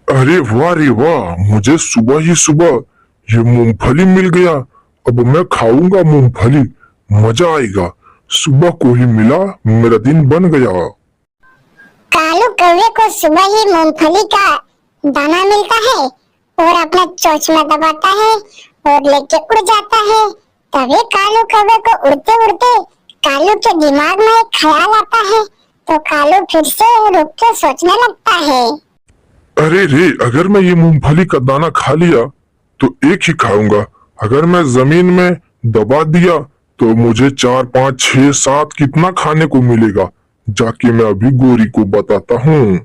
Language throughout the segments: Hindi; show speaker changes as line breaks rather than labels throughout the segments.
अरे वाह रे वाह, मुझे सुबह ही सुबह ये मूंगफली मिल गया। अब मैं खाऊंगा मूंगफली, मजा आएगा। सुबह को ही मिला, मेरा दिन बन गया।
कालू कौवे को सुबह ही मूंगफली का दाना मिलता है और अपना चोंच में दबाता है और लेके उड़ जाता है। तभी कालू कौवे को उड़ते उड़ते कालू के दिमाग में एक ख्याल आता है, तो कालू फिर से रुक के सोचने लगता है।
अरे रे, अगर मैं ये मूंगफली का दाना खा लिया तो एक ही खाऊंगा। अगर मैं जमीन में दबा दिया तो मुझे 4 5 6 7 कितना खाने को मिलेगा। जाके मैं अभी गोरी को बताता हूँ।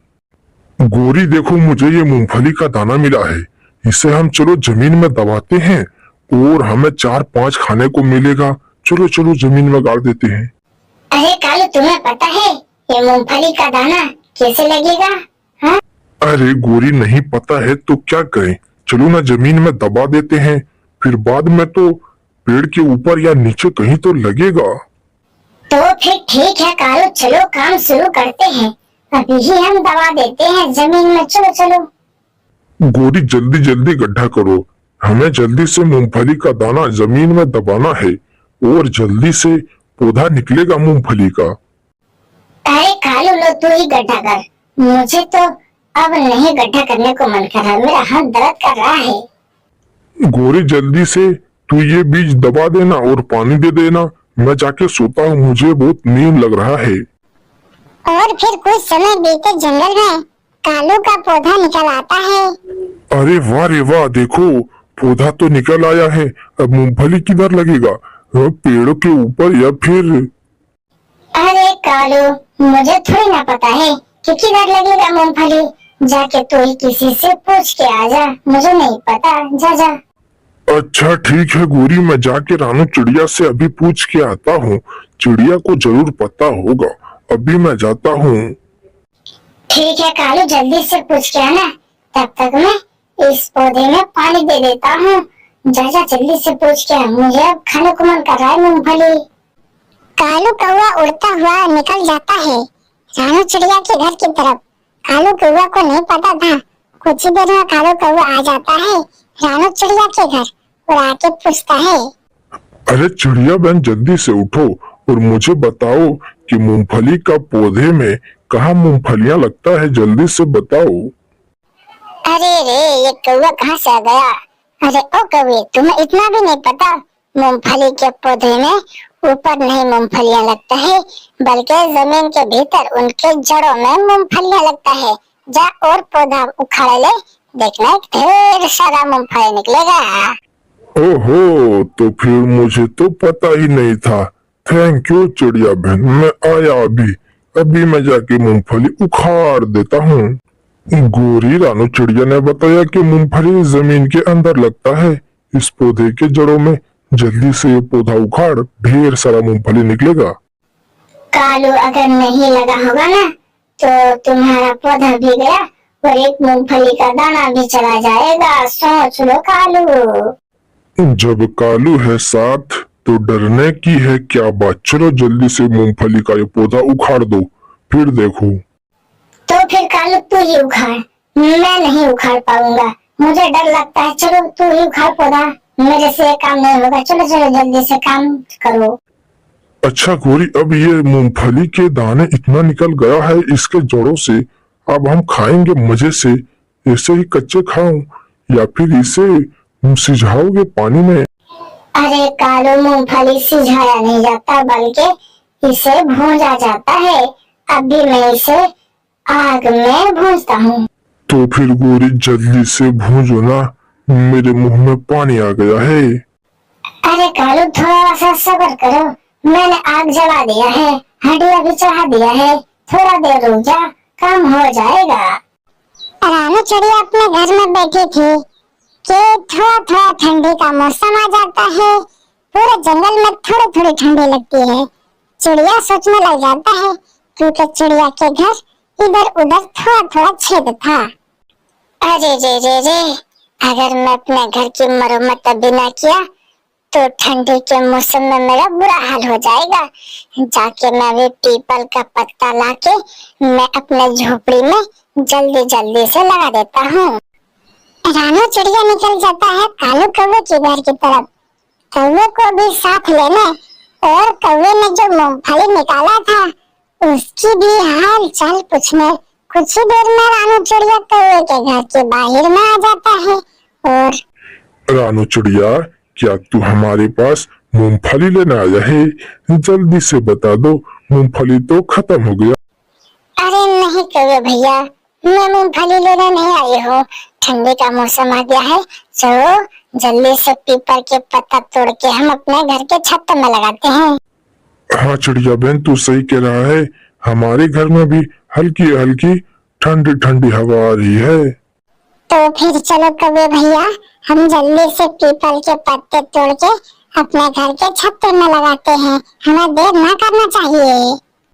गोरी देखो, मुझे ये मूंगफली का दाना मिला है। इसे हम चलो जमीन में दबाते हैं और हमें 4 5 खाने को मिलेगा। चलो चलो जमीन में गाड़ देते हैं।
अरे कालू, तुम्हें पता है ये मूंगफली का दाना कैसे लगेगा? हाँ?
अरे गोरी, नहीं पता है तो क्या करें? चलो ना जमीन में दबा देते हैं, फिर बाद में तो पेड़ के ऊपर या नीचे कहीं तो लगेगा।
तो फिर ठीक है कालू, चलो काम शुरू करते हैं। अभी ही हम दबा देते हैं जमीन में, चलो चलो।
गोरी, जल्दी जल्दी गड्ढा करो। हमें जल्दी से मूंगफली का दाना जमीन में दबाना है और जल्दी से पौधा निकलेगा मूंगफली का।
अरे कालू, लो तू ही गड्ढा कर, मुझे तो अब नहीं गड्ढा करने को मन कर रहा, मेरा हाथ दर्द कर रहा है।
गोरी, जल्दी से तू ये बीज दबा देना और पानी दे देना। मैं जाके सोता हूँ, मुझे बहुत नींद लग रहा है।
और फिर कुछ समय बीते जंगल में कालू का पौधा निकल आता है।
अरे वाह रे वाह, देखो पौधा तो निकल आया है। अब मूंगफली किधर लगेगा? पेड़ों के ऊपर या फिर?
अरे कालू, मुझे थोड़ी ना पता है कि किधर लगेगा मूंगफली। जाके तू ही किसी से पूछ के आ जा, मुझे नहीं पता, जा जा।
अच्छा ठीक है गोरी, मैं जाके रानू चिड़िया से अभी पूछ के आता हूँ। चिड़िया को जरूर पता होगा। अभी मैं जाता हूँ।
ठीक है कालू, जल्दी से पूछ के आना, तब तक मैं इस पौधे में पानी दे देता हूँ। जा जा जल्दी से पूछ के आ, मुझे अब खाने को मन कर रहा है मूंगफली। कालू कौवा उड़ता हुआ निकल जाता है रानू चिड़िया के घर की तरफ। कालू कौवा को नहीं पता था, कुछ ही देर में कालू कौवा आ जाता है रानू चिड़िया के घर और आके पूछता है।
अरे चिड़िया बहन, जल्दी से उठो और मुझे बताओ कि मूंगफली का पौधे में कहाँ मूंगफलियाँ लगता है, जल्दी से बताओ।
अरे रे, ये कौवा कहाँ से आ गया? अरे ओ कौवे, तुम्हें इतना भी नहीं पता? मूंगफली के पौधे में ऊपर नहीं मूंगफलियाँ लगता है, बल्कि जमीन के भीतर उनके जड़ों में मूंगफलियाँ लगता है। जा और पौधा उखाड़ ले, देखना ढेर सारा मूंगफली निकलेगा।
ओहो, तो फिर मुझे तो पता ही नहीं था। थैंक यू चिड़िया बहन, मैं आया अभी। अभी मैं जाके मूंगफली उखाड़ देता हूँ। गोरी, रानू चिड़िया ने बताया कि मूंगफली जमीन के अंदर लगता है, इस पौधे के जड़ों में। जल्दी से ये पौधा उखाड़, ढेर सारा मूंगफली निकलेगा।
कालू, अगर नहीं लगा होगा ना तो तुम्हारा पौधा भी गया और एक मूंगफली का दाना भी चला जाएगा, सोच लो कालू।
जब कालू है साथ तो डरने की है क्या बात। चलो जल्दी से मूंगफली का ये पौधा उखाड़ दो, फिर देखो।
तो फिर कालू तू ही उखाड़, मैं नहीं उखाड़ पाऊंगा, मुझे डर लगता है। चलो तू ही उखाड़ पौधा, मेरे से काम नहीं होगा। चलो चलो जल्दी से काम करो।
अच्छा गोरी, अब ये मूंगफली के दाने इतना निकल गया है इसके जड़ों से, अब हम खाएंगे मजे से। ऐसे ही कच्चे खाऊं या फिर इसे सिझाओगे पानी में?
अरे कालू, मूंगफली सिझाया नहीं जाता, बल्कि इसे भूंजा जाता है। अभी मैं इसे आग में भूंजता हूँ।
तो फिर गोरी जल्दी से भूंजो ना, मेरे मुंह में पानी आ गया है।
अरे कालू, थोड़ा सा सब्र करो, मैंने आग जला दिया है, हंडिया भी चढ़ा दिया है, थोड़ा देर रुक जा, काम हो जाएगा। रानू चिड़िया अपने घर में बैठी थी कि थोड़ा थोड़ा ठंडी का मौसम आ जाता है, पूरे जंगल में थोड़ी थोड़ी ठंडी लगती है। चिड़िया सोचने लग जाता है, क्योंकि चिड़िया के घर इधर उधर थोड़ा थोड़ा छेद था। अरे रे रे रे, अगर मैं अपने घर की मरम्मत अभी ना किया तो ठंडी के मौसम में मेरा बुरा हाल हो जाएगा। जाके मैं भी पीपल का पत्ता लाके मैं अपने झोपड़ी में जल्दी जल्दी से लगा देता हूँ। रानू चिड़िया निकल जाता है कालू कौवे के घर की तरफ। कौवे को भी साथ लेने और कौवे ने जो मूंगफली निकाला था उसकी भी हाल चाल पूछने कुछ ही देर में रानू चिड़िया कौवे के घर के बाहर में आ जाता है। और
रानू चिड़िया, क्या तू हमारे पास मूंगफली लेने आया है? जल्दी से बता दो, मूंगफली तो खत्म हो गया।
अरे नहीं कौवे भैया, मैं मूंगफली लेने नहीं आई हूँ। ठंडी का मौसम आ गया है, चलो जल्दी से पीपल के पत्ता तोड़ के हम अपने घर के छत में लगाते हैं।
हाँ चिड़िया बहन, तू सही कह रहा है। हमारे घर में भी हल्की हल्की ठंडी ठंडी हवा आ रही है।
तो फिर चलो कौवे भैया, हम जल्दी से पीपल के पत्ते तोड़ के अपने घर के छत में लगाते हैं। हमें देर ना करना चाहिए।